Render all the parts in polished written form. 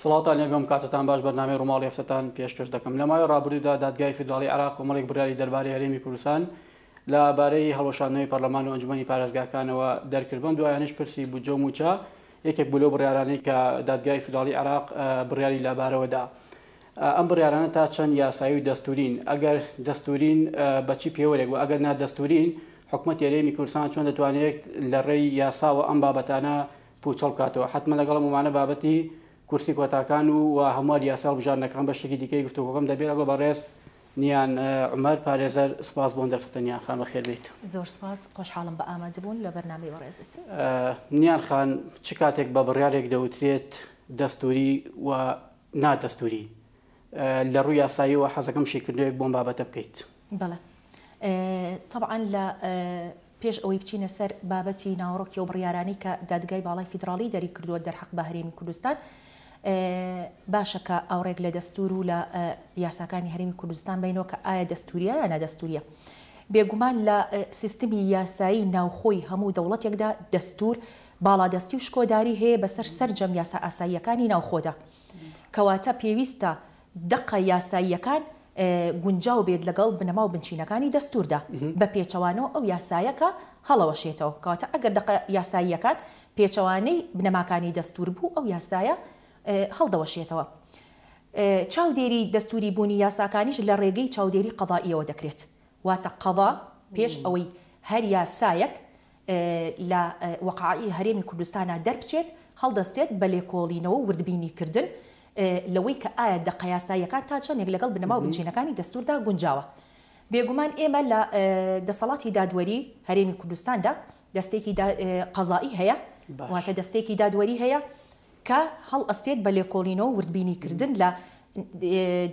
سڵاتان لێگەم کاتتان باش بەرنامەی ڕۆماڵی هەفتەتان پێشکەش دەکەم. لە ماوەی ڕابردوودا دادگای فیدراڵی عێراق کۆمەڵێک بڕیاری دەربارەی هەرێمی کوردستان لەبارەی هەڵوەشاندنەوەی پەرلەمان و ئەنجومەنی پارێزگاکانەوە دەرکرد. بەم دوایانش پرسی بوجە و موچە یەکێک بوو لەو بڕیارانەی کە دادگای فیدراڵی عێراق بڕیاری لەبارەوەدا. ئەم بڕیارانە تا چەند یاسایی و دەستورین، ئەگەر دەستورین بەچی پێوەرێک و ئەگەر نادەستورین حکومەتی هەرێمی کوردستان چۆن دەتوانێت لە ڕێی یاساوە ئەم بابەتانە پوچەڵ بکاتەوە. حتممە لەگەڵ ومانە بابەتی کورسی کۆتاکان و هەموار یاسا بژارنەکان بەشێکی دیکەی گفتوگۆکەم دەبێت لەگەڵ بەڕێز نیان عومەر پارێزەر. سپاس بۆ دەرفەتەنیان خان بەخێر بێت. زۆر سپاس، خۆشحاڵم بە ئامادەبوون لە بەرنامەی بەڕێزت. نیان خان چ کاتێک بە بڕیارێک دەوترێت دەستوری و نادەستوری لە ڕووی یاساییەوە حەزەکەم شیکردنەوەیەک بۆم بابەتە بکەیت؟ بەڵێ، طبعا لە پێش ئەوەی بچینە سەر بابەتی ناوەڕۆکی و بڕیارانی کە دادگای باڵای فیدراڵی دەری کردووە دەرحەق بە هەرێمی کوردستان، باشە کە ئەوڕێک لە دەستور و لە یاساکانی هەرێمی کوردستان بینەوە کە ئایا دەستوریە یا نادەستوریە. بێگومان لە سیستمی یاسایی ناوخۆی هەموو دەوڵەتێکدا دەستور باڵادەستی و شکۆداری هەیە بەسەر سەرجەم یاسا ئاساییەکانی ناوخۆدا، کەواتە پێویستە دقە یاساییەکان گونجاو بێت لەگەڵ بنەما و بنچینەکانی دەستوردا بە پێچەوانەوە ئەو یاسایەکە هەڵەوەشێتەوە. کەواتە ئەگەر دقە یاساییەکان پێچەوانەی بنەماکانی دەستور بوو ئەو یاسایە هەڵدەوەشێتەوە. چاودێری دەستوری بوونی یاساکانیش لە ڕێگەی چاودێری قەضائیەوە دەکرێت، واتە قەضا پێش ئەوەی هەر یاسایەک لە وەقاعی هەرێمی کوردستانە دەربچێت هەڵدەستێت بە لێکۆڵینەوە و وردبینیکردن لەوەی کە ئایا دقە یاساییەکان تا چەندێک لەگەڵ بنەما و بنچینەکانی دەستوردا گونجاوە. بێگومان ئێمە لە دەسەڵاتی دادوەری هەرێمی کوردستاندا دەستێکی قەزایی هەیە، واتە دەستێکی دادوەری هەیە کە هەڵ ئەستێت بە لێکۆڵینەوە وردبینیکردن لە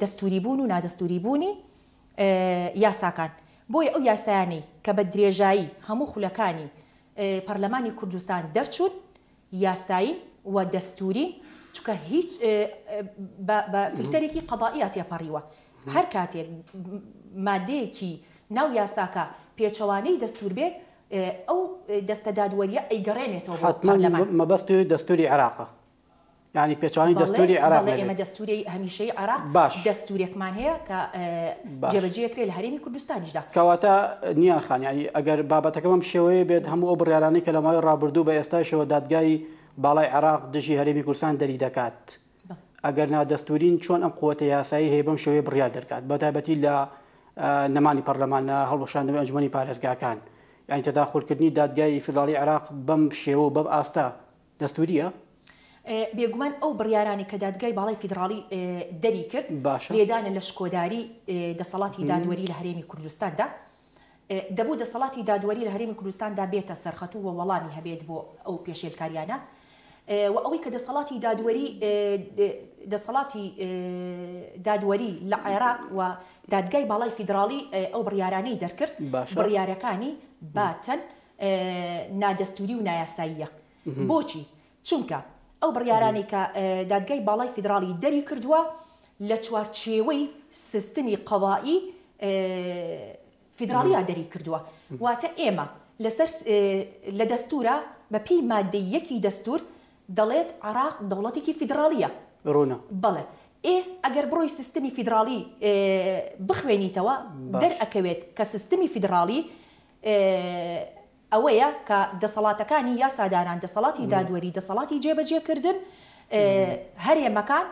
دەستوری بوون و نادەستوری بوونی یاساکان. بۆیە ئەو یاسایانەی کە بە درێژایی هەموو خولەکانی پەرلەمانی کوردستان دەرچوون یاسایی و دەستوری، چکە هیچ بە فیلتەرێکی قەضائیە تێپەڕیوە. هەر کاتێک مادەیەکی ناو یاساکە پێچەوانەی دەستور بێت ئەو دەستە دادوەریە ئەیگەڕێنێتەوە بۆ پەرلەمان. مەبەست دەستوری عێراقە، یعنی پێچوانی دەستوری عێراق. ئێمە دەستوری هەمیشەی عێراق دەستورێکمان هەیە کە جێبەجێکرێت لە هەرێمی کوردستانیشدا. کەواتە نیان خان، یعنی ئەگەر بابەتەکە بەم شێوەیە بێت هەموو ئەو بڕیارانەی کە لە ماوەی ڕابردوو بە ئێستاشەوە دادگای باڵای عێراق دژی هەرێمی کوردستان دەری دەکات، ئەگەر نادەستورین چۆن ئەم قووەتە یاسایی هەیە بەم شێوەیە بڕیار دەکات، بەتایبەتی لە نەمانی پەرلەمانە هەڵوەشاندنەوەی ئەنجومەنی پارێزگاکان، یعنی تەداخولکردنی دادگای فیدراڵی عێراق بەم شێوە و بەم ئاستا دەستوریە؟ بێگومان ئەو بڕیارانی کە دادگای باڵای فیدراڵی دەری کرد لێدانە لە شکۆداری دەسەڵاتی دادوەری لە هەرێمی کوردستاندا، دەبوو دەسەڵاتی دادوەری لە هەرێمی کوردستاندا بێتە سەرخەتوو و وەڵامی هەبێت بۆ ئەو پێشێلکاریانە، و ئەوەی کە دەسەڵاتی دادوەری لە عێراق و دادگای باڵای فیدراڵی ئەو بڕیارانەی دەرکرد، بڕیارەکانی باتەن نادەستوری و نایاساییە. بۆچی؟ چونکە ئەو بڕیارانی کە دادگای باڵای فیدراڵی دەری کردووە لە چوارچێوەی سیستمی قەضایی فیدراڵیا دەری کردووە، واتە ئێمە لەسەر لە دەستورە بە پێی مادەی یەکی دەستور دەڵێت عێراق دەوڵەتێکی فیدراڵیە. ڕوونە بەڵێ ئەگەر بڕۆی سیستمی فیدراڵی بخوێنیتەوە دەرئەکەوێت کە سیستمی فیدراڵی ئەوەیە کە دەسەڵاتەکانی یاسادانان، دەسەڵاتی دادوەری، دەسەڵاتی جێبەجێکردن هەرێمەکان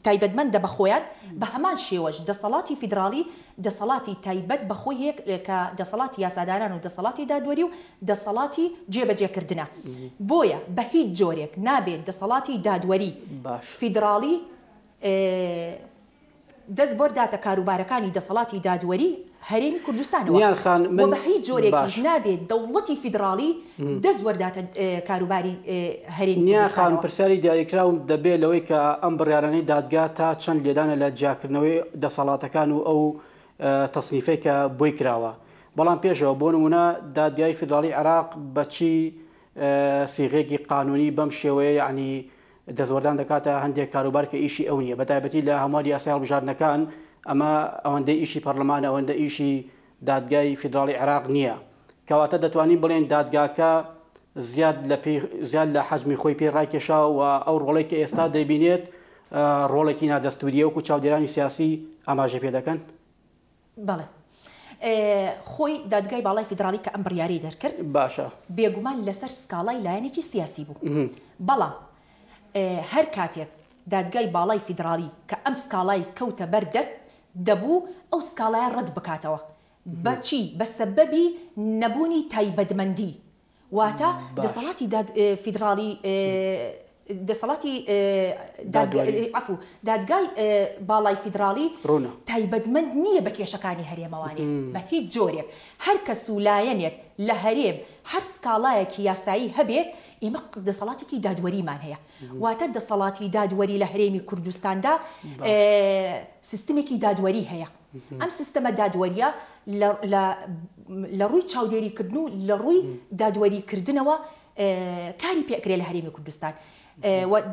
تایبەتمەندە بە خۆیان، بە هەمان شێوەش دەسەڵاتی فیدراڵی دەسەڵاتی تایبەت بەخۆی هەیە کە دەسەڵاتی یاسادانان و دەسەڵاتی دادوەری و دەسەڵاتی جێبەجێکردنە. بۆیە بە هیچ جۆرێک نابێت دەسەڵاتی دادوەری فیدراڵی دەست بەرداتە کاروبارەکانی دەسەڵاتی دادوەری هەرێمی کوردستانەوە، بە هیچ جۆرێکیش نابێت دەوڵەتی فیدراڵی دەست وەرداتە کاروباری هەرێمی کوردستانەوە. پرسیاری دیاریکراوم دەبێت لەوەی کە ئەم بڕیارانەی دادگا تا چەند لێدانە لە جیاکردنەوەی دەسەڵاتەکان و ئەو تەصنیفەی کە بۆی کراوە. بەڵام پێشەوە بۆ نمونە دادگای فیدراڵی عێراق بەچی سیغێکی قانونی بەم شێوەیە یعنی دەستوەردان دەکاتە هەندێک کاروبار کە ئیشی ئەو نییە، بەتایبەتی لە هەموار یاسای هەڵبژاردنەکان ئەمە ئەوەندەی ئیشی پەرلەمان ئەوەندە ئیشی دادگای فیدراڵی عێراق نییە. کەواتە دەتوانین بڵێن دادگاکە زیاد لە حەجمی خۆی پێ ڕایکێشاوە و ئەو ڕۆڵێک کە ئێستا دەبینێت ڕۆڵێکی نادەستوریە وەکو چاودێرانی سیاسی ئاماژە پێ دەکەن؟ بەڵێ خۆی دادگای باڵای فیدرالی کە ئەم بڕیاری دەرکرد باشە بێگومان لەسەر سکاڵای لایەنێکی سیاسی بوو بەڵام هەر کاتێک دادگای باڵای فیدرالی کە ئەم سکاڵای کەوتە بەردەست دەبوو ئەو سکاڵایە ڕەت بکاتەوە بەچی بە سەبەبی نەبوونی تایبەتمەندی واتە دەسەڵاتی فیدرالی دەسەڵاتی دادگای باڵای فیدرالی تایبەتمەند نییە بە کێشەکانی هەرێمەوانێ بە هیچ جۆرێک هەر کەس و لایەنێک لە هەرێم هەر سکاڵایەکی یاسایی هەبێت ئێمە دەسەڵاتێکی دادوەریمان هەیە واتە دەسەڵاتی دادوەری لە هەرێمی کوردستاندا سیستمێکی دادوەری هەیە ئەم سیستەمە دادوەریە لە ڕووی چاودێریکردن و لە ڕووی دادوەریکردنەوە کاری پێکرێ لە هەرێمی کوردستان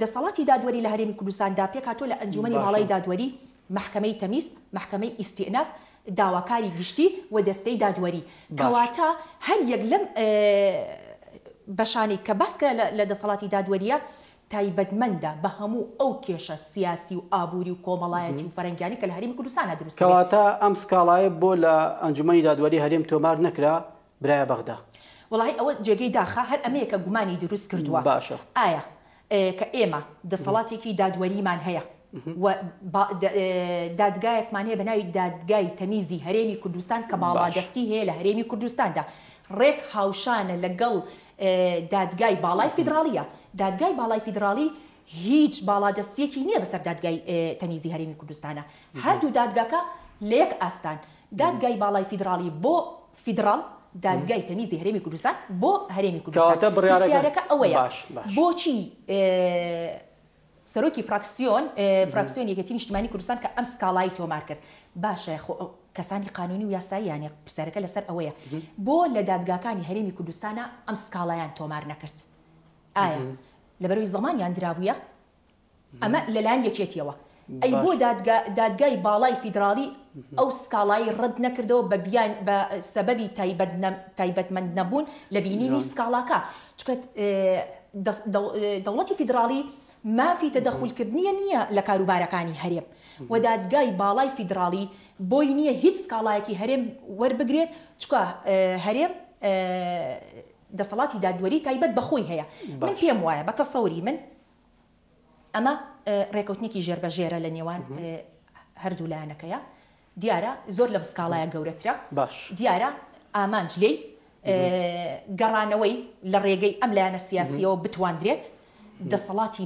دەسەڵاتی دادوەری لە هەرێمی کوردستاندا پێکاتۆ لە ئەنجومەنی باڵای دادوەری محکەمەی تەمیز محکەمەی ئیستئیناف داواکاری گشتی و دەستەی دادوەری کەواتە هەر یەک لەم بەشانی کە باسکرا لە دەسەڵاتی دادوەریە تایبەتمەندە بە هەموو ئەو کێشە سیاسی و ئابووری و کۆمەڵایەتی و فەرەنگیانی کە لە هەرێمی کوردستانە دروست کەواتە ئەم سکاڵایە بۆ لە ئەنجومەنی دادوەری هەرێم تۆمار نەکرا برایە بەغدا وڵی ئەوە جێگەی داخە هەر ئەمەیە کە گومانی دروست کردووە باشە ئایا کە ئێمە دەسەڵاتێکی دادوەریمان هەیە و دادگایەکمان هەیە بە ناوی دادگای تەمیزی هەرێمی کوردستان کە باڵادەستی هەیە لە هەرێمی کوردستاندا ڕێک هاوشانە لەگەڵ دادگای باڵای فیدرالیە دادگای باڵای فیدرالی هیچ باڵادەستیەکی نییە بەسەر دادگای تەمیزی هەرێمی کوردستانە هەردوو دادگاکە لە یەک ئاستان دادگای باڵای فیدرالی بۆ فیدرال دادگای تەمیزی هەرێمی کوردستان بۆ هەرێمی کوردستان پرسیارەکە ئەوەیە بۆچی سەرۆکی فراکسیۆن یەکێتی نیشتیمانی کوردستان کە ئەم سکاڵایی تۆمار کرد باشە کەسانی قانونی و یاساییانێ پرسیارەکە لەسەر ئەوەیە بۆ لە دادگاکانی هەرێمی کوردستانە ئەم سکاڵایان تۆمار نەکرد ئایا لەبەرەوەی زەمانیان درابوویە ئەمە لەلایەن یەکێتیەوە ئەی بۆ دادگای باڵای فیدرالی ئەو سکاڵایی ڕەت نەکردەوە بە سەبەبی تایبەتمەند نەبوون لە بینینی سکاڵاکە چونکە دەوڵەتی فیدرالی مافی تەدەخولکردنیە نییە لە کاروبارەکانی هەرێم و دادگای باڵای فیدرالی بۆی نییە هیچ سکاڵایەکی هەرێم وەربگرێت چکە هەرێم دەسەڵاتی دادوەری تایبەت بەخۆی هەیە من پێم وایە بە تەسەوری من ئەمە ڕێکەوتنێکی ژێربەژێرە لە نێوان هەردوو لایەنەکەیە دیارە زۆر لە سکاڵایە گەورەترە دیارە ئامانج لێی گەڕانەوەی لە ڕێگەی ئەم لایەنە سیاسیەوە بتواندرێت دەسەڵاتی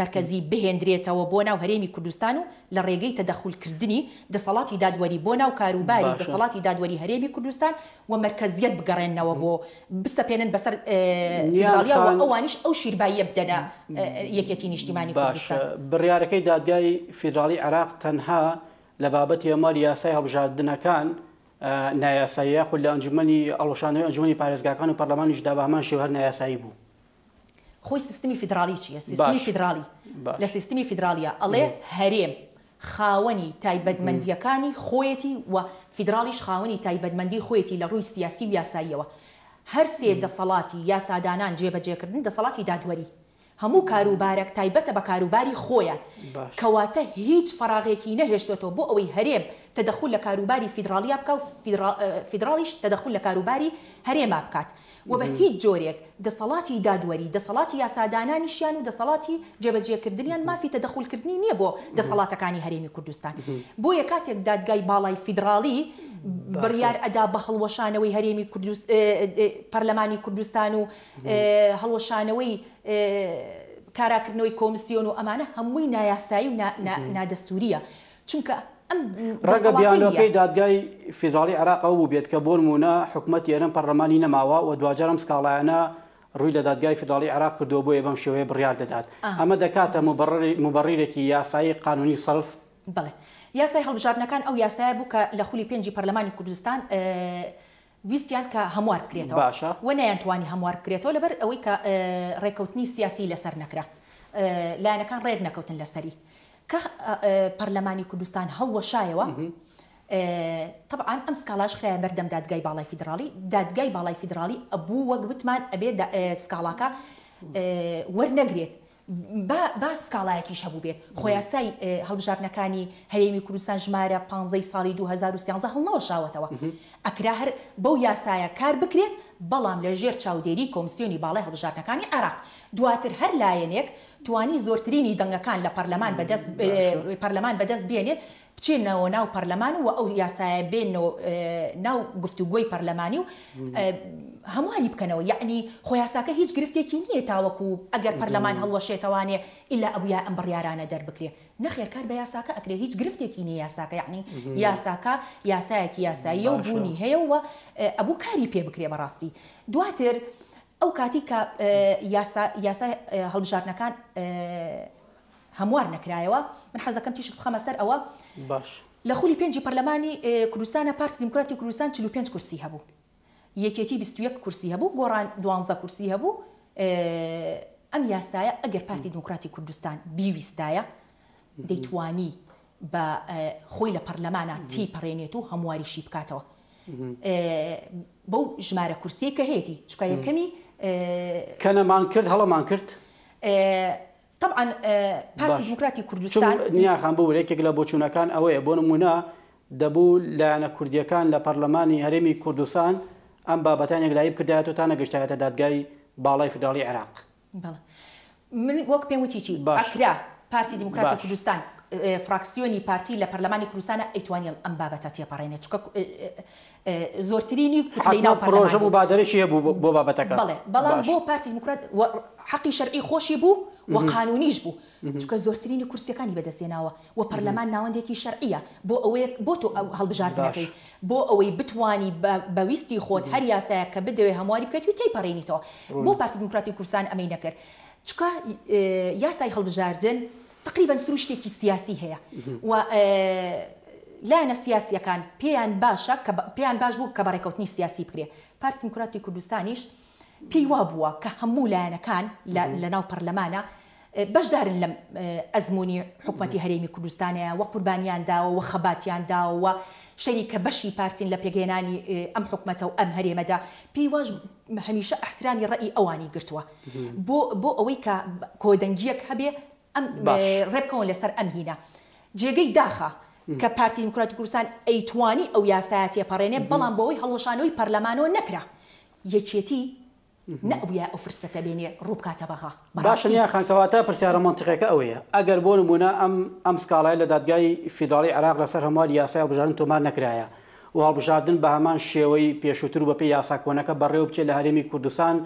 مرکزی بهێندرێتەوە بۆ ناو هەرێمی کوردستان و لە ڕێگەی تەدەخولکردنی دەسەڵاتی دادوەری بۆ ناو کاروباری دەسەڵاتی دادوەری هەرێمی کوردستان و مرکزیەت بگەڕێنەوە بۆ بستەپێنن بەسەر فیدرالیە و ئەوانیش ئەو شیرباییە بدەنە یەکێتی نیشتیمانی کوردستان بڕیارەکەی دادگای فیدرالی عێراق تەنها لە بابەتی ئەمەری یاسای هەڵبژاردنەکان نایاساییە خۆ لە ئەنجومەنی ئەڵۆشانەوەی ئەنجومەنی پارێزگاکان و پەرلەمانیشدا بە هەمان شێوە هەر نایاسایی بوو خۆی سیستمی فیدرالی چییە؟ سیستمی فیدرالی لە سیستمی فیدرالیە ئەڵێ هەرێم خاوەنی تایبەتمەندیەکانی خۆیەتی و فیدرالیش خاوەنی تایبەتمەندی خۆیەتی لە ڕووی سیاسی و یاساییەوە هەر سێ دەسەڵاتی یاسادانان جێبەجێکردن دەسەڵاتی دادوەری هەموو کاروبارێک تایبەتە بە کاروباری خۆیان کەواتە هیچ فەراغێکی نەهێشتێتەوە بۆ ئەوەی هەرێم تەدەخول لە کاروباری فیدرالیە بکە و فیدرالیش تەدەخول لە کاروباری هەرێما بکات و بە هیچ جۆرێک دەسەڵاتی دادوەری دەسەڵاتی یاسادانانیشیان و دەسەڵاتی جێبەجێکردنیان مافی تەدەخولکردنی نییە بۆ دەسەڵاتەکانی هەرێمی کوردستان بۆیە کاتێک دادگای باڵای فیدرالی بڕیار ئەدا بە هەڵوەشانەوەی هەرێمی پەرلەمانی کوردستان و هەڵوەشانەوەی کاراکردنەوەی کۆمیسیۆن و ئەمانە هەمووی نایاسایی و نادەستوریە چونکە ڕەگە بیانەکەی دادگای فیدرالی عێراق ئەو بوو بێت کە بۆ نمونە حکوومەت ئێران پەرلەمانی نەماوە و دوجارم سکاڵایانە ڕووی لە دادگای فیدرالی عێراق کردەوە بۆیە بەم شێوەیە بڕیار دەدات ئەمە دەکاتە مبەڕیرێکی یاسایی قانونی سەڵف بڵێ یاسای هەڵبژاردنەکان ئەو یاسایە بوو کە لە خولی پێنجی پەرلەمانی کوردستان ویستیان کە هەموار بکرێتەوە و نەیانتوانی هەموار بکرێتەوە لەبەر ئەوەی کە ڕێکەوتنی سیاسی لەسەر نەکرا لایەنەکان ڕێک نەکەوتن لەسەری کە پەرلەمانی کوردستان هەڵوەشایەوە طبعا ئەم سکاڵاش خراە بەردەم دادگای باڵای فیدراڵی دادگای باڵای فیدراڵی ئەبوو وەک وتمان ئەبێ سکاڵاکە وەرنەگرێت با سکاڵایەکیش هەبوو بێت خۆیاسای هەڵبژاردنەکانی هەرێمی کوردستان ژمارە 15 ساڵی 2013 هەڵنەوەشاوەتەوە ئەکرا هەر بەو یاسایە کار بکرێت بەڵام لە ژێر چاودێری کۆمسیۆنی باڵای هەڵبژاردنەکانی عێراق دواتر هەر لایەنێک توانی زۆرترینی دەنگەکان لە پەرلەمان بەدەست بێنێت بچێنەوە ناو پەرلەمان و ئەو یاسایە بێنەوە ناو گفتوگۆی پەرلەمانی و هەمووانی بکەنەوە یعنی خۆ یاساکە هیچ گرفتێکی نییە تاوەکو ئەگەر پەرلەمان هەڵوەشێتەوەوانێ ئیلا ئەویا ئەم بڕیارانە دەربکرێ نەخێر کار بە یاساکە ئەکرێ هیچ گرفتێکی نییە یاساکە یعنی یاساکە یاسایەکی یاساییە و بوونی هەیە و ئەبوو کاری پێ بکرێ بەڕاستی دواتر ئەو کاتی کە یاسای هەڵبژاردنەکان هەموار نەکرایەوە من حەز دەکەم تیشک بخەمە سەر ئەوە باش لە خولی پێنجی پەرلەمانی کوردستانە پارتی دیموکراتی کوردستان 45 کورسی هەبوو یەکێتی 21 کورسی هەبوو گۆڕان 12 کورسی هەبوو ئەم یاسایە ئەگەر پارتی دیموکراتی کوردستان بیویستایە دەیتوانی بە خۆی لە پەرلەمانە تی پەڕێنێت و هەمواریشی بکاتەوە بەو ژمارە کورسیی کە هەیەی چکە یەکەمی کەنەمان کرد هەڵەمان کرد طبعا پارتی دیموکراتی کوردستان نیاخان بۆ یەکێک لە بۆچوونەکان ئەوەیە بۆ نمونە دەبوو لایەنە کوردیەکان لە پەرلەمانی هەرێمی کوردستان ئەم بابەتان یەکلایی بکردایەوە تا نەگەشتایەتە دادگای باڵای فیدراڵی عێراق من وەک پێم وتی چی ئەکرا پارتی دیموکراتی کوردستان فراکسیۆنی پارتی لە پەرلەمانی کوردستانە ئەیتوانێت ئەم بابەتە تێپەڕێنێت چکە زۆرترینی کوتلەی ناو پرۆژە بوو بادەرەشیە بوو بۆ بابەتەکە بەڵام بۆ پارتی دیموکرات حەقی شەرعی خۆشی بوو و قانونیش بوو چکە زۆرترینی کورسیەکانی بەدەستێناوە و پەرلەمان ناوەندێکی شەرعیە بۆ ئەوەیە بۆ تۆ هەڵبژاردنەکەی بۆ ئەوەی بتوانی بەویستی خۆت هەر یاسایە کە بدەوێ هەمواری بکەیت و تێپەڕێنیتەوە بۆ پارتی دیموکراتی کوردستان ئەمەی نەکرد چکە یاسای هەڵبژاردن تقریبا سروشتێکی سیاسی هەیە و لایەنە سیاسیەکان پێیان باشە پێیان باش بوو کە بەڕێکەوتنی سیاسی بکرێ پارتی دیموکراتی کوردستانیش پێی وا بووە کە هەموو لایەنەکان لە ناو پەرلەمانە بەشدارن لەم ئەزمموی حکوومەتی هەرێمی کوردستانەیە وە قوربانیانداوە و خەباتیانداوە و شەریکە بەشی پارتین لە پێگەێنانی ئەم حکوومەتە و ئەم هەرێمەدا پێی واش هەمیشە احترامی ڕەئی ئەوانی گرتووە بۆ ئەوەی کە کۆدەنگیەک هەبێ ئەم ڕێبکەون لەسەر ئەم هینە جێگەی داخە کە پارتی دیموکراتی کوردستان ئەیتوانی ئەو یاسایەتی پەڕێنێ بەڵام بەوەی هەڵوەشانەوەی پەرلەمانەوە نەکرا یەکێتی نەبووە ئەو فرسەتە بێنێ ڕووبکاتە بەغا باشە نیاخانکەواتە پرسیارە مەنتیقەکە ئەوەیە ئەگەر بۆ نمونە ئەم سکاڵای لە دادگای فیدراڵی عێراق لەسەر هەموار یاسای هەڵبژاردن تۆمار نەکرایە و هەڵبژاردن بە هەمان شێوەی پێشووتر بەپێی یاساکۆنەکە بەڕێوە بچێت لە هەرێمی کوردستان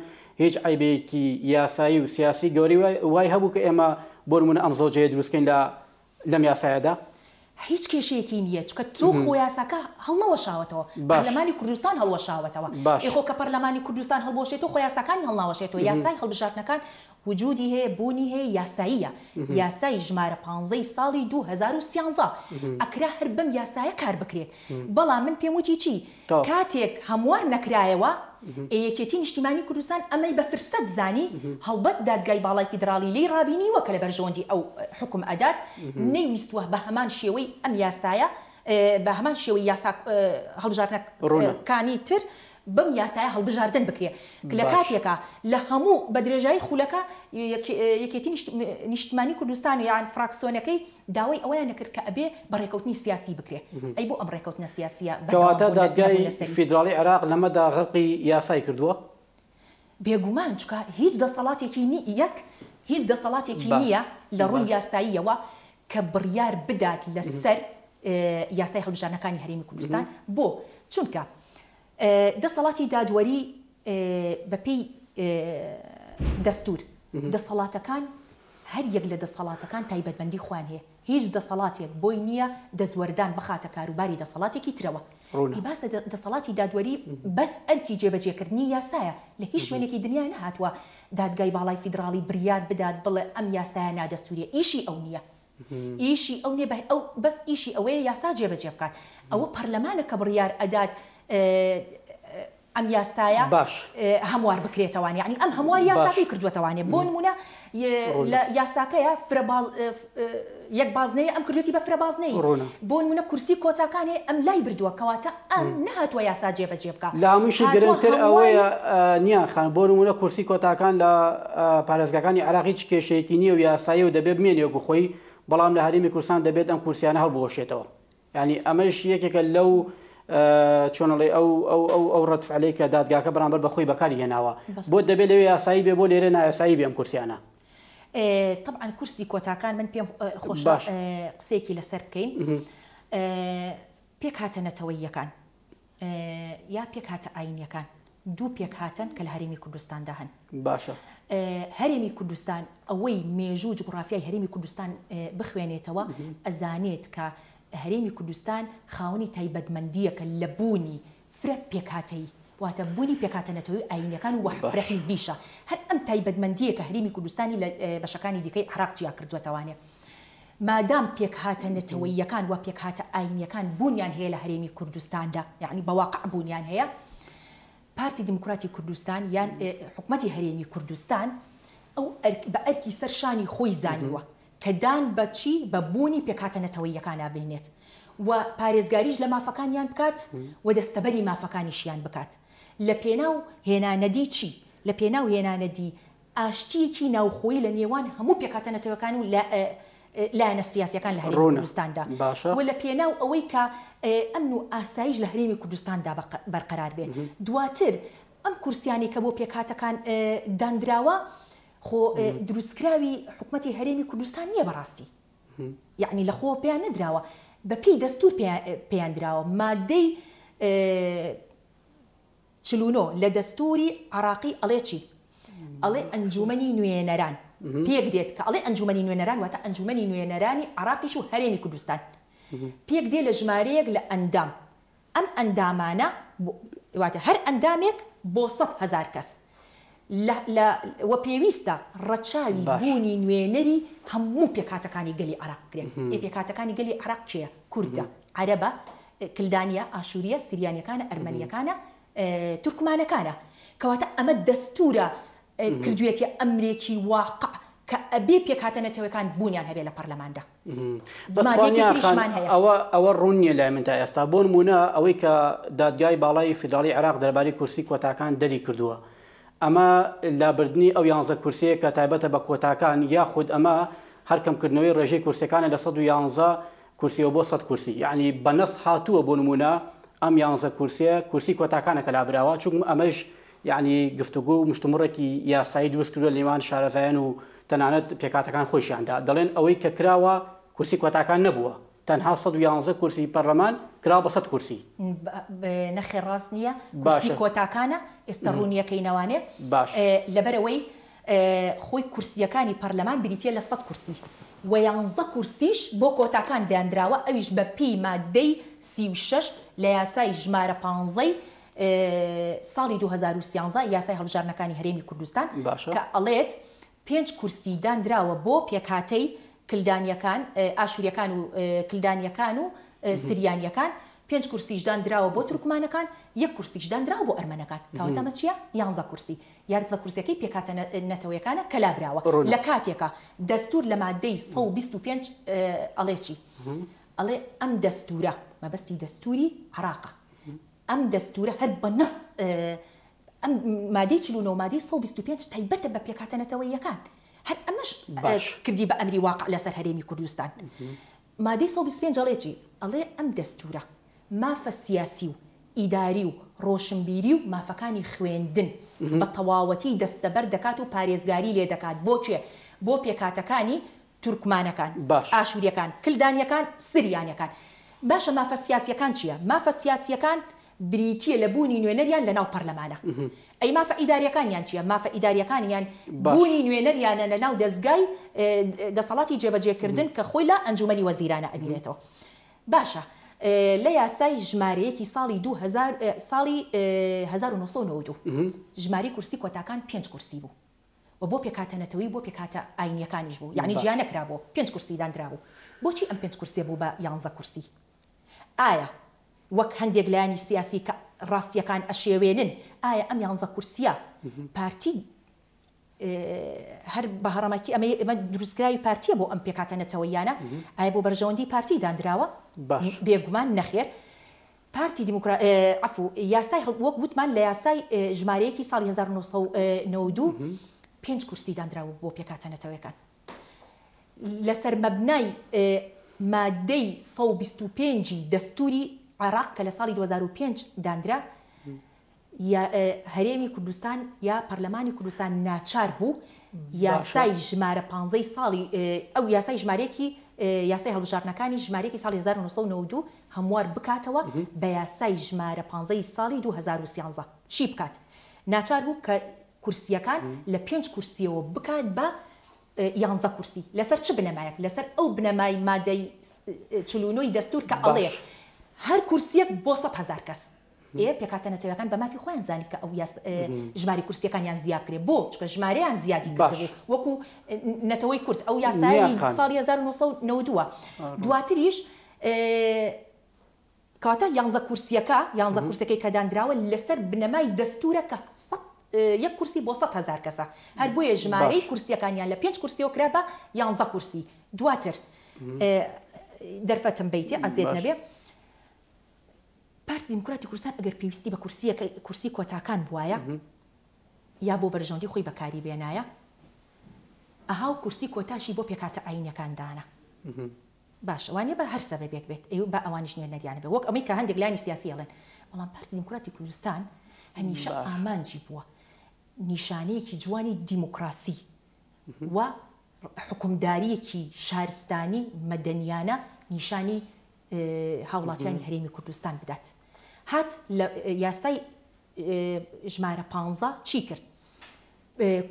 هیچ عیبێکی یاسایی و سیاسی گەوری وای هەبوو کە ئێمە بۆ نمونە ئەم زەوجەیە دروستکەین لەم یاسایەدا هیچ کێشەیەکی نییە چکە تۆ خۆ یاساکە هەڵنەوەشاوەتەوە پەرلەمانی کوردستان هەڵوەشاوەتەوە ئێخۆ کە پەرلەمانی کوردستان هەڵبۆشێتەوە خۆ یاساکانی هەڵناوەشێتەوە یاسای هەڵبژاردنەکان وجودی هەیە بوونی هەیە یاساییە یاسای ژمارە 15 ساڵی 2013 ئەکرا هەر بەم یاسایە کار بکرێت بەڵام من پێم وتی چی کاتێک هەموار نەکرایەوە یەکێتی نیشتیمانی کوردستان ئەمەی بە فرسەت زانی هەڵبەت دادگای باڵای فیدراڵی لی ڕابینیوە کە لە بەرژەوەندی ئەو حکم ئەدات نەیویستوە بە هەمان شێوەی ئەم یاسایە بە هەمان شێوەی یاسا هەڵبژاردنەکانی تر بەم یاسایە هەڵبژاردن بکرێ لە کاتێکە لە هەموو بە درێژایی خولەکە یەکێتی نیشتیمانی کوردستان یان فراکسیۆنەکەی داوای ئەوەیان نەکرد کە ئەبێ بەڕێکەوتنی سیاسی بکرێ ئەی بۆ ئەم ڕێکەوتنە سیاسیە کەواتە دادگای فیدراڵی عێراق لەمەدا غەرقی یاسای کردووە بێگومان چکە هیچ دەسەڵاتێکی هیچ دەسەڵاتێکی نییە لە ڕووی یاساییەوە کە بڕیار بدات لەسەر یاسای هەڵبژاردنەکانی هەرێمی کوردستان بۆ چونکە دەسەڵاتی دادوەری بەپێی دەستور دەسەڵاتەکان هەر یەک لە دەسەڵاتەکان تایبەتمەندی خوان هەیە هیچ دەسەڵاتێک بۆی نییە دەزوەردان بخاتە کاروباری دەسەڵاتێکی ترەوە باسە دەسەڵاتی دادوەری بەس ئەرکی جێبەجێکردنی یاسایە لە هیچ شوێنێکی دنیا نەهاتووە دادگای باڵای فیدراڵی بڕیار بدات بڵێ ئەم یاسایە نادەستوریە ئیشی ئەو نییە ئیشی ئەو نیە ئەو بەس ئیشی ئەوەیە یاسا جێبەجێ بکات ئەوە پەرلەمانە کە بڕیار ئەدات ئەم یاسایە هەموار بکرێتەوان یعنی ئەم هەموار یاساکەی کردووەتەوانێ بۆ نمونە لە یاساکەیە یەک بازنەیە ئەم کردوێتی بە فرەبازنەی بۆ نمونە کورسی کۆتاکانی ئەم لای بردووە کەواتە ئەم نەهاتووە یاسا جێبەجێ بکە لە هەمووشی گرنگتر ئەوەیە نیان خان بۆ نمونە کورسی کۆتاکان لە پارێزگاکانی عێراق هیچ کێشەیەکی نییە و یاسایی و دەبێت بمێنێ خۆی بەڵام لە هەرێمی کوردستان دەبێت ئەم کورسیانە هەڵبوەشێتەوە یعنی ئەمەش یەکێکە لەو چۆنەڵێ ئەو ڕەتفعلەی کە دادگاکە بەرامبەر بەخۆی بەکاری هێناوە بۆ دەبێت لەوێ یاسایی بێ بۆ لێرە نایاسایی بێ ئەم کورسیانە طبعا کورسی کۆتاکان من پێم خۆش قسێکی لەسەر بکەین پێک هاتە نەتەوەییەکان یا پێک هاتە ئاینیەکان دوو پێک هاتن کە لە هەرێمی کوردستاندا هەن باشە هەرێمی کوردستان ئەوەی مێژوو جغرافیای هەرێمی کوردستان بخوێنێتەوە ئەزانێت کە هەرێمی کوردستان خاوەنی تایبەتمەندیە کە لە بوونی فرە پێکهاتەیی واتە بوونی پێکهاتەنەتەوەی ئاینیەکان و فرە حیزبیشە هەر ئەم تایبەتمەندیە کە هەرێمی کوردستانی لە بەشەکانی دیکەی عێراق جیا کردووەتەوانێ مادام پێکهاتەنەتەوەییەکان و پێکهاتە ئاینیەکان بوونیان هەیە لە هەرێمی کوردستاندا یعنی بەواقع بوونیان هەیە پارتی دیموکراتی کوردستان یان حکومەتی هەرێمی کوردستان ئەو بە ئەرکی سەر شانی خۆی زانیوە کە دان بەچی بە بوونی پێکهاتەنەتەوەییەکان بێنێت و پارێزگاریش لە مافەکانیان بکات و دەستەبەری مافەکانیشیان بکات لە پێناو هێنانەدی چی لە پێناو هێنانەدی ئاشتیەکی ناوخۆیی لە نێوان هەموو پێکهاتەنەتەوەیەکان و لایەنە سیاسیەکان لە هەرێمی کوردستاندا و لە پێناو ئەوەی کە ئەمن و ئاسایش لە هەرێمی کوردستاندا بەرقەرار بێ دواتر ئەم کورسیانی کە بۆ پێکهاتەکان دانراوە خۆ دروستکراوی حکومەتی هەرێمی کوردستان نییە بەڕاستی یعنی لە خۆ پێیان نەدراوە بەپێی دەستور پێیان دراوە مادەی 49 لە دەستوری عێراقی ئەڵێ چی ئەڵێ ئەنجومەنی نوێنەران پێک دێت کە ئەڵێ ئەنجومەنی نوێنەران واتە ئەنجومەنی نوێنەرانی عێراقیش و هەرێمی کوردستان پێک دێ لە ژمارەیەک لە ئەندام ئەم ئەندامانە واتە هەر ئەندامێک بۆ 100,000 کەس وە پێویستە ڕەچاوی بوونی نوێنەری هەموو پێکهاتەکانی گەلی عێراق کرێن پێکهاتەکانی گەلی عێراق کێیە کوردە عەرەبە کلدانیە ئاشوریە سریانیەکانە ئەرمەنیەکانە تورکمانەکانە کەواتە ئەمە دەستورە کردوێتی ئەمرێکی واقع کە ئەبێ پێکهاتەنەتەوەیەکان بوونیان هەبێ لە پەرلەماندا ئەوە ڕوون نییە لای من تا ئێستا بۆ نمونە ئەوەی کە دادگای باڵای فیدراڵی عێراق دەربارەی کورسی کۆتاکان دەری کردووە ئەمە لابردنی ئەو 11 کورسەیە کە تایبەتە بە کۆتاکان یاخود ئەمە هەرکەمکردنەوەی ڕێژەی کورسەکانە لە 111 کورسیەوە بۆ 100 کورسی یعنی بەنەس هاتووە بۆ نمونە ئەم 11 کورسەیە کورسی کۆتاکانە کە لابراوە چون ئەمەش یعنی گفتوگو و مشتمڕێکی یاسایی دروست کردووە لە نێوان شارەزایان و تەنانەت پێکهاتەکان خۆشیاندا دەڵێن ئەوەی کە کراوە کورسی کۆتاکان نەبووە تەنها 111 کورسی پەرلەمان کرا بە 100 کورسی نەخێ ڕاست نییە کورسی کۆتاکانە ئێستا ڕوونیەکەینەوانێ لەبەرەوەی خۆی کورسیەکانی پەرلەمان بریتە لە 100 کورسی و 11 کورسیش بۆ کۆتاکان دانراوە ئەویش بە پێی مادەی 36 لە یاسای ژمارە 15 ساڵی 2013 یاسای هەڵبژارنەکانی هەرێمی کوردستان کە ئەڵێت 5 کورسی دانراوە بۆ پێکهاتەی کلدانیەکان ئاشوریەکان و کلدانیەکان و سریانیەکان 5 کورسیش دانراوە بۆ تورکمانەکان 1 کورسیش دانراوە بۆ ئەرمەنەکان کەواتەمە چییە 11 کورسی 11 کورسیەکەی پێکهاتەنەتەوەیەکانە کە لابراوە لە کاتێکە دەستور لە مادەی 125 ئەڵێ چی ئەڵێ ئەم دەستورە مەبەستی دەستوری عێراقە ئەم دەستورە هەر بە نەس ئەم مادەی 49 مادەی 125 تایبەتە بە پێکهاتەنەتەوەییەکان هەر ئەمەش کردی بە ئەمری واقع لەسەر هەرێمی کوردستان مادەی 125 ئەڵێ چی ئەڵێ ئەم دەستورە مافە سیاسی و ئیداری و ڕۆشنبیری و مافەکانی خوێندن بە تەواوەتی دەستەبەر دەکات و پارێزگاری لێ دەکات بۆ چێ بۆ پێکهاتەکانی تورکمانەکان ئاشوریەکان کلدانیەکان سریانیەکان باشە مافە سیاسیەکان چییە مافە سیاسیەکان بریتیە لە بوونی نوێنەریان لە ناو پەرلەمانە ئەی مافە ئیداریەکانیان چییە مافە ئیداریەکانیان بوونی نوێنەریانە لە ناو دەستگای دەسەڵاتی جێبەجێکردن کە خۆی لە ئەنجومەنی وەزیرانە ئەبینێتەوە باشە لە یاسای ژمارەیەکی ساڵی 2000 ساڵی 1992 ژماری کورسی کۆتاکان 5 کورسی بوو و بۆ پێکهاتەنەتەوەی بۆ پێکهاتە ئاینیەکانیش بوو یعنی جیان نەکرابوو 5 کورسی دانرابوو بۆچی ئەم 5 کورسێ بوو بە 11 کورسی ئایا وەک هەندێک لایانی سیاسی کە ڕاستیەکان ئەشێوێنن ئایا ئەم 11 کورسیە پارتی هەر بە هەڕەمەکی ئەمە دروستکراوی پارتیە بۆ ئەم پێکاتە نەتەوەیانە ئایا بۆ بەرژەوەندی پارتی دانراوە بێگومان نەخێر پارتی عفو یاسای وەک وتمان لە یاسای ژمارەیەکی ساڵی 1992 5 کورسی دانراوە بۆ پێکاتە نەتەوەیەکان لەسەر مەبنای مادەی 125 دەستوری عێراق کە لە ساڵی 2005 دانرا هەرێمی کوردستان یا پەرلەمانی کوردستان ناچار بوو یاسای ژمارە 15 ساڵی ئەو یاسای ژمارەیەکی یاسای هەڵبژاردنەکانی ژمارەیەکی ساڵی 1992 هەموار بکاتەوە بە یاسای ژمارە 15 ساڵی 2013 چی بکات ناچار بوو کە کورسیەکان لە 5 کورسیەوە بکات بە 11 کورسی لەسەر چ بنەمایەک لەسەر ئەو بنەمای مادەی 49 دەستور کە ئەڵێ هەر کورسیەک بۆ 100,000 کەس پێکاتە نەتەوەیەکان بە مافی خۆیان زانی کە ئەو ژماری کورسیەکانیان زیاد کرێ بۆ چکە ژمارەیان زیادی کردبوو وەکو نەتەوەی کورد ئەو یاسایی ساڵی 1992 دواتریش کاتە 11 کورسیەکە 11 کورسەکەی کە دانراوە لەسەر بنەمای دەستورە کە یەک کورسی بۆ 100,000 کەسە هەر بۆیە ژمارەی کورسیەکانیان لە 5 کورسیەوە کرا بە 11 کورسی دواتر دەرفەتم بیتێ ئەزێت نەبێ پارتی دیموکراتی کوردستان ئەگەر پێویستی بە کورسی کۆتاکان بوایە یا بۆ بەرژەوەندی خۆی بەکاری بێنایە ئەها و کورسی کۆتاشی بۆ پێکاتە ئاینەکان دانا باش ئەوانێ بە هەر سەبەبێک بێت بە ئەوانیش نوێنەریانە بێت وەک ئەمەی کە هەندێک لایانی سیاسی ئەڵێن بەڵام پارتی دیموکراتی کوردستان هەمیشە ئامانجی بووە نیشانەیەکی جوانی دیموکراسی و حکومداریەکی شارستانی مەدەنیانە نیشانی هاوڵاتیانی هەرێمی کوردستان بدات هات لە یاسای ژمارە 15 چی کرد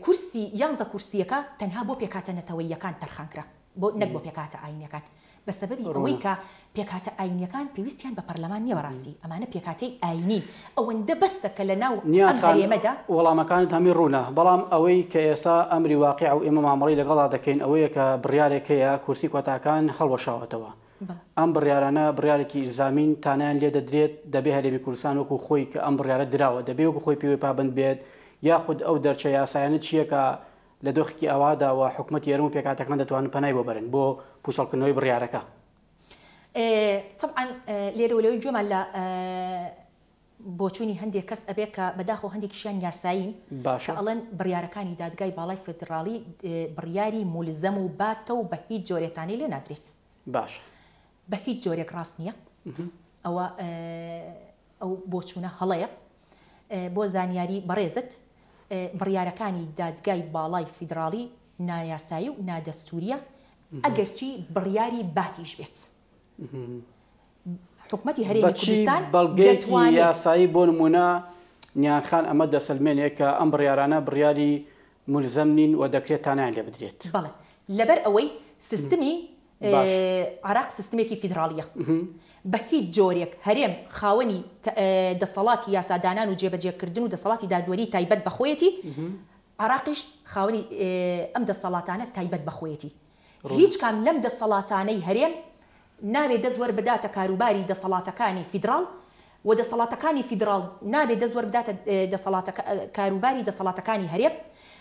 کورسی 11 کورسیەکە تەنها بۆ پێکاتە نەتەوەییەکان تەرخانکرا بۆ نەک بۆ پێکاتە ئاینەکان بە سەبەبی ئەوەی کە پێکاتە ئاینەکان پێویستیان بە پەرلەمان نییە بەڕاستی ئەمانە پێکاتەی ئاینین ئەوەندە بەستە کە لە ناو ئەم هەرێمەدا وەڵامەکانت هەمی ڕوونە بەڵام ئەوەی کە ئێستا ئەمری واقع و ئێمە مامەڵی لەگەڵا دەکەین ئەوەیە کە بڕیارێکەیە کورسی کۆتاکان هەڵوەشاوەتەوە ئەم بڕیارانە بڕیارێکی ئیلزامین تانیان لێ دەدرێت دەبێ هەرێمی کوردستان وەکو خۆی کە ئەم بڕیارە دراوە دەبێ وەکو خۆی پێوەی پابند بێت یاخود ئەو دەرچە یاسایانە چییە کە لە دۆخێکی ئەواداوە حکوومەتی هەرێم و پێکاتەکان دەتوانن پەنای بۆ بەرن بۆ پوشەڵکردنەوەی بڕیارەکە طبعا لێرە و لەوەی گوێمان لە بۆچوونی هەندێک کەس ئەبێت کە بەداخۆ هەندێکیشیان یاسایین کە ئەڵێن بڕیارەکانی دادگای باڵای فێدراڵی بڕیاری مولزەم و باتە و بە هیچ جۆرێتانی لێ نادرێت باش بە هیچ جۆرێک ڕاست نییە ئەوە ئەو بۆچوونە هەڵەیە بۆ زانیاری بەڕێزت بڕیارەکانی دادگای باڵای فیدراڵی نایاسایی و نادەستوریە ئەگەرچی بڕیاری باتیش بێت حکومەتی هەرێمی کوردستان بەڵگەیەکی یاسایی بۆ نمونە نیانخان ئەمە دەسەلمێنێک کە ئەم بڕیارانە بڕیاری مولزەم نین و دەکرێت تانیان لێ بدرێت بەڵێ لەبەر ئەوەی سیستمی عراق سیستمێکی فیدراڵیە بە هیچ جۆرێک هەرێم خاوەنی دەسەڵاتی یاسادانان و جێبەجێکردن و دەسەڵاتی دادوەری تایبەت بەخۆیەتی عراقیش خاوەنی ئەم دەسەڵاتانە تایبەت بەخۆیەتی هیچ کام لەم دەسەڵاتانەی هەرێم نابێت دەزوەر بداتە کاروباری دەسەڵاتەکانی فیدراڵ و دەسەڵاتەکانی فیدراڵ نابێت دەزوەر بداتە کاروباری دەسەڵاتەکانی هەرێم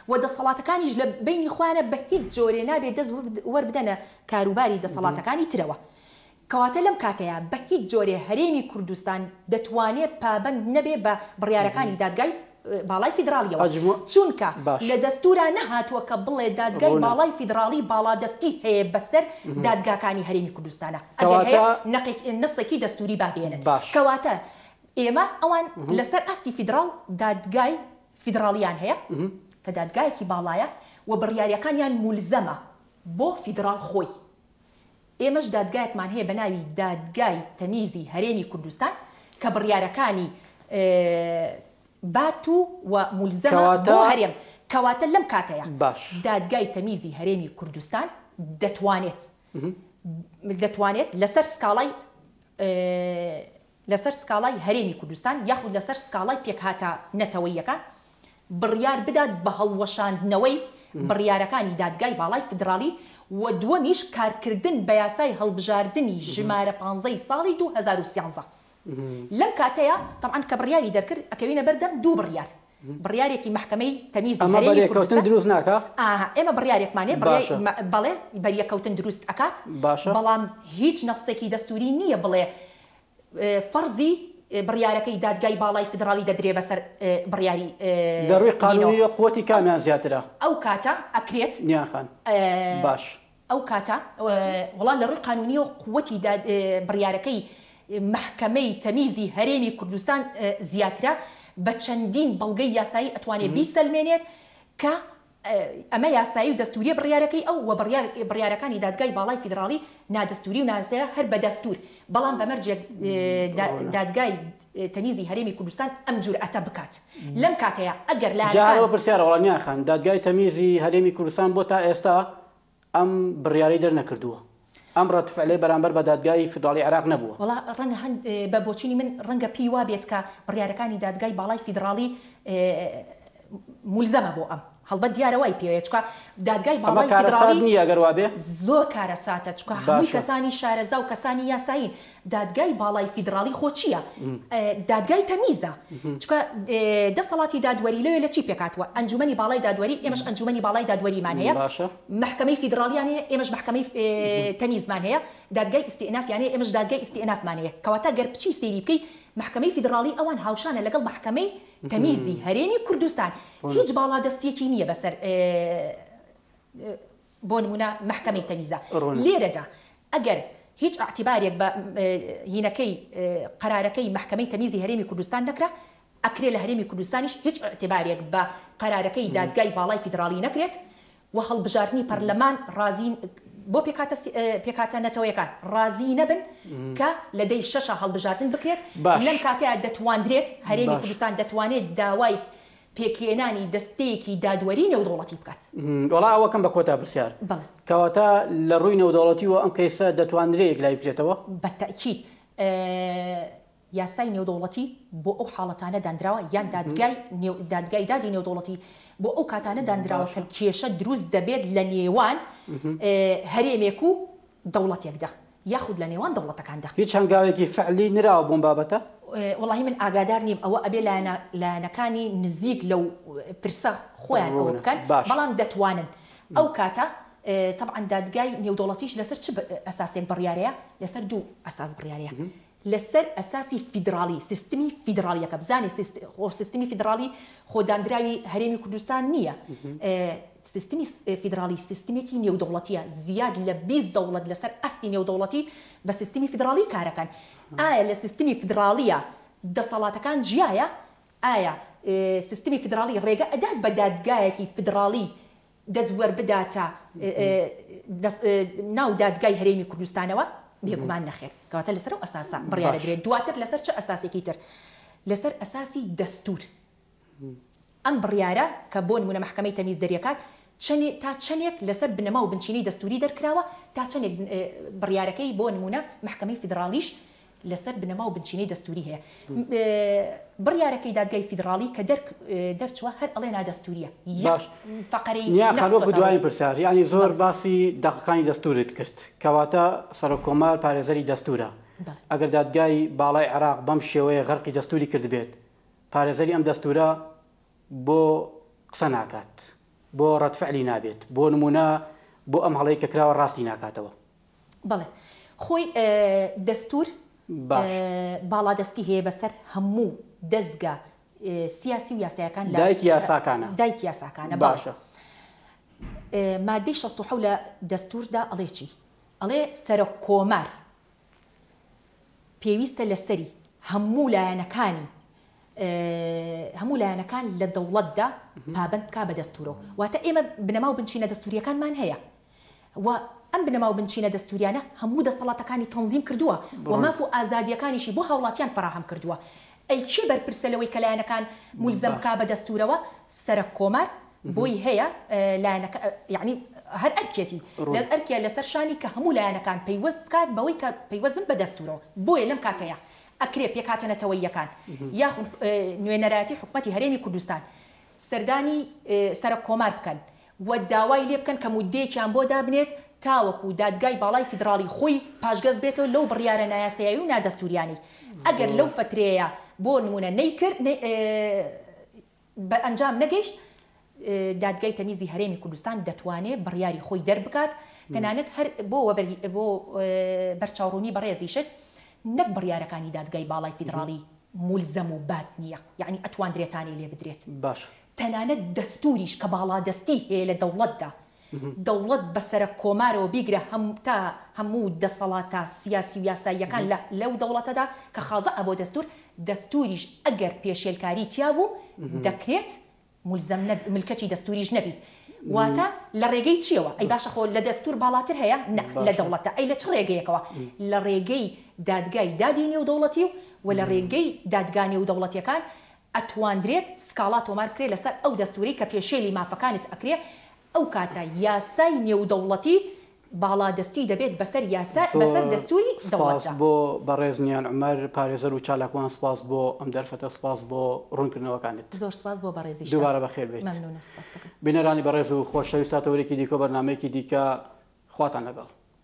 و دەسەڵاتەکانیش لە بینی خوانە بە هیچ جۆرێ نابێت دەزوەر بدەنە کاروباری دەسەڵاتەکانی ترەوە کەواتە لەم کاتەیە بە هیچ جۆرێ هەرێمی کوردستان دەتوانێت پابند نەبێ بە بڕیارەکانی دادگای باڵای فیدراڵیەوە چونکە لە دەستورا نەهاتووە کە بڵێ دادگای باڵای فیدراڵی باڵادەستی هەیە بەسەر دادگاکانی هەرێمی کوردستانە ئەگەر هەیە نەسێکی دەستوری بابێنن کەواتە ئێمە ئەوان لەسەر ئاستی فیدراڵ دادگای فیدراڵیان هەیە کە دادگایەکی باڵایە و بڕیاریەکانیان مولزەمە بۆ فیدراڵ خۆی ئێمەش دادگایەکمان هەیە بە ناوی دادگای تەمیزی هەرێمی کوردستان کە بڕیارەکانی باتو و مولزەمە بۆ هەرێم کەواتە لەم کاتەیە دادگای تەمیزی هەرێمی کوردستان دەتوانێت لەسەر سکاڵای هەرێمی کوردستان یاخود لەسەر سکاڵای پێکهاتە نەتەوەییەکان بڕیار بدات بە هەڵوەشاندنەوەی بڕیارەکانی دادگای باڵای فیدراڵی و دووەمیش کارکردن بە یاسای هەڵبژاردننی ژمارە 15 ساڵی 2013 لەم کاتەیە طبعا کە بڕیاری دەرکرد ئەکەوینە بەردەم 2 بڕیار بڕیارێکی محکمەی تەمیزی هەرێمی کوردستان دروست ناکە ئێمە بڕیارێکمانێ بەڵێ بەریەکەوتن دروست ئەکات بەڵام هیچ نەستێکی دەستوری نییە بڵێ فەرزی بڕیارەکەی دادگای باڵای فدرالی دەدرێ بەسەر بڕیاری لە ڕووی قانونی قوتی کامیان زیاترە ئەو کاتە ئەکرێت نیاخان باش ئەو کاتە وەڵام لە ڕووی قانونی و قوتی بڕیارەکەی محکمەی تەمیزی هەرێمی کوردستان زیاترە بە چەندین بەڵگەی یاسایی ئەتوانێت بیسەلمێنێت کە ئەمە یاسایی و دەستوری بڕیارەکەی ئەو و بڕیارەکانی دادگای باڵای فیدراڵی نادەستوری و ناسەیە هەر بە دەستور بەڵام بەمەرجێک دادگای تەمیزی هەرێمی کوردستان ئەم جورئەتە بکات لەم کاتەیە ئەگەر جارەوە پرسیارە وەڵامیان خان دادگای تەمیزی هەرێمی کوردستان بۆ تا ئێستا ئەم بڕیاری دەرنەکردووە ئەم ڕەتفعلەی بەرامبەر بە دادگای فیدراڵی عێراق نەبووە وڵا ڕەنگە بە بۆچینی من ڕەنگە پێی وا بێت کە بڕیارەکانی دادگای باڵای فیدراڵی مولزەمە بۆ ئەم هەڵبەت دیارەوەی پێوەیە چکە دادگای باڵای فیدراڵی نییە ئەگەر وابێ زۆر کارەساتە چکە هەمووی کەسانی شارەزا و کەسانی یاسایی دادگای باڵای فیدراڵی خۆ چییە دادگای تەمیزە چکە دەسەڵاتی دادوەری لەوێ لە چی پێکاتوە ئەنجومەنی باڵای دادوەری ئێمەش ئەنجومەنی باڵای دادوەریمان هەیە محکمەی فیدراڵیان هەیە ئێمەش محکمەی تەمیزمان هەیە دادگای ئیستئینافیان هەیە ئێمەش دادگای ئیستئینافمان هەیە کەواتە گەر بچی سەیری بکەی محکمەی فیدراڵی ئەوان هاوشانە لەگەڵ محکمەی تەمیزی هەرێمی کوردستان هیچ باڵادەستیەکی نییە بەسەر بۆ نمونە محکمەی تەمیزە لێرەدا ئەگەر هیچ اعتبارێک بە هینەکەی قەرارەکەی محکمەی تەمیزی هەرێمی کوردستان نەکرا ئەکرێ لە هەرێمی کوردستانیش هیچ اعتبارێک بە قەرارەکەی دادگای باڵای فیدراڵی نەکرێت و هەڵبژاردننی پەرلەمان رازین بۆ پێکاتە نەتەوەیەکان رازی نەبن کە لە دەی شەشە هەڵبژاردن بکرێت لەم کاتەیە دەتواندرێت هەرێمی کوردستان دەتوانێت داوای پێکهێنانی دەستەیەکی دادوەری نێودەوڵەتی بکات وڵا ئەوەکەم بە کۆتا پرسیار کەواتە لە ڕووی نێودەوڵەتی و ئەم کەیسە دەتوانرێت یەکلای بکرێتەوە بەتەئکید یاسای نێودەوڵەتی بۆ ئەو حاڵەتانە دانراوە یان دادگای دادی نێودەوڵەتی بۆ ئەو کاتانە دانراوە کە کێشە دروست دەبێت لە نێوان هەرێمێک و دەوڵەتێکدا یاخود لە نێوان دەوڵەتەکاندا هیچ هەنگاوێکی فعلی نراوە بۆم بابەتە وڵی من ئاگادار نیم ئەوە ئەبێ لایەنەکانی نزیک لەو پرسە خۆیان ئەوە بکەن بەڵام دەتوانن ئەو کاتە طبعا دادگای نێودەوڵەتیش لەسەر چ ئەساسێک بڕیارەیە لەسەر 2 ئەساس بڕیارەیە لەسەر ئەساسی فیدراڵی سیستمی فیدراڵیەکە بزانێ سیستمی فیدراڵی خۆدانراوی هەرێمی کوردستان نییە سیستمی فیدراڵی سیستمێکی نێودەوڵەتیە زیاد لە 20 دەوڵەت لەسەر ئەستی نێودەوڵەتی بە سیستمی فیدراڵی کارەکەن ئایا لە سیستمی فیدراڵیە دەسەڵاتەکان جیایە ئایا سیستمی فیدراڵی ڕێگە ئەدات بە دادگایەکی فیدراڵی دەستوەر بداتە ناو دادگای هەرێمی کوردستانەوە بێگومان نەخێر کەواتە لەسەر ئەساسا بڕیارەگرێت دواتر لەسەر چه ئەساسێکی تر لەسەر ئەساسی دەستور ئەم بڕیارە کە بۆ نمونە محکمەی تەمیز دەریەکات تا چەندێک لەسەر بنەما و بنچینەی دەستوری دەرکراوە تا چەندێک بڕیارەکەی بۆ نمونە محکمەی فیدراڵیش لەسەر بنەما و بنچینەی دەستوری هەیە بڕیارەکەی دادگای فیدراڵی کە دەرچوە هەر ئەڵێ نادەستوریە فەقەرەی نیاخانۆ دوای پرسیار یعنی زۆر باسی دەقەکانی دەستورت کرد کەواتە سەرۆکۆمار پارێزەری دەستورە ئەگەر دادگای باڵای عێراق بەم شێوەیە غەرقی دەستوری کرد بێت پارێزەری ئەم دەستورە بۆ قسە ناکات بۆ ڕەتفعلی نابێت بۆ نمونە بۆ ئەم هەڵەی کە کراوە ڕاستی ناکاتەوە بەڵێ خۆی دەستور باڵادەستی هەیە بەسەر هەموو دەستگا سیاسی و یاسایەکان دایکی یاساکانە باشە مادەی 67 لە دەستوردا ئەڵێ چی ئەڵێ سەرۆککۆمار پێویستە لەسەری هەموو لایەنەکان لە دەوڵەتدا پابند کا بە دەستورەوە واتە ئێمە بنەما و بنچینە دەستوریەکانمان هەیە و ئەم بنەما و بنچینە دەستوریانە هەموو دەسەڵاتەکانی تەنزیم کردووە و ماف و ئازادیەکانیشی بۆ هاوڵاتیان فراهم کردووە ئەی چی بەرپرسە لەوەی کە لایەنەکان مولزەم کا بە دەستورەوە سەرۆککۆمار بۆی هەیە لایەنەکە یعنی هەر ئەرکێتی ئەرکێ لەسەر شانی کە هەموو لایەنەکان پەیوەست بکات بەوەی کە پەیوەست بن بە دەستورەوە بۆیە لەم کاتەیە ئەکرێ پێکهاتەنەتەوەیەکان یاخود نوێنەرایەتی حکومەتی هەرێمی کوردستان سەردانی سەرۆککۆمار بکەن و داوای لێ بکەن کە مودەیەکیان بۆ دابنێت تاوەکو دادگای باڵای فیدراڵی خۆی پاشگەز بێتەوە لەو بڕیارە نایاسایی و نادەستوریانی ئەگەر لەو فترەیە بۆ نمونە نەیکرد بە ئەنجام نەگەیشت دادگای تەمیزی هەرێمی کوردستان دەتوانێت بڕیاری خۆی دەربکات تەنانەت هەر بۆ بەرچاوڕوونی بەڕێزیشت نەک بڕیارەکانی دادگای باڵای فیدراڵی مولزەم و بات نییە یعنی ئەتواندرێتانی لێ بدرێت باش تەنانەت دەستوریش کە باڵادەستی هەیە لە دەوڵەتدا دەوڵەت بەسەرە کۆمارەوە بیگرە تا هەموو دەسەڵاتە سیاسی و یاساییەکان لەو دەوڵەتەدا کە خازە ئەبۆ دەستوریش ئەگەر پێشێلکاری تیا بوو دەکرێت مولزەم ملکەتی دەستوریش نەبیت واتە لە ڕێگەی چیەوە ئەی باشە خۆ لە دەستور باڵاتر هەیە لە دەوڵەتە ئەی لە چ ڕێگەیەکەوە لە ڕێگەی دادگای دادینی و دەوڵەتی و لە ڕێگەی دادگانی و دەوڵەتیەکان ئەتواندرێت سکاڵا تۆمار بکرێت لەسەر ئەو دەستوری کە پێشێلی مافەکانت ئەکرێ ئەو کاتە یاسای نێودەوڵەتی باڵادەستی دەبێت بەسەر یاسا بەسەر دەستوری دەوڵەتدا بۆ بەڕێزنیان عومەر پارێزەر و چالاکوان سپاس بۆ ئەم دەرفەتە سپاس بۆ ڕوونکردنەوەکانت زۆر سپاس بۆ بەڕێزی دووبارە بەخێر بێت مەمنونە سپاس دەکەم بینەرانی بەڕێز و خۆشەویستاتەوەرێکی دیکە بەرنامەیەکی دیکە خواتان لەگەڵ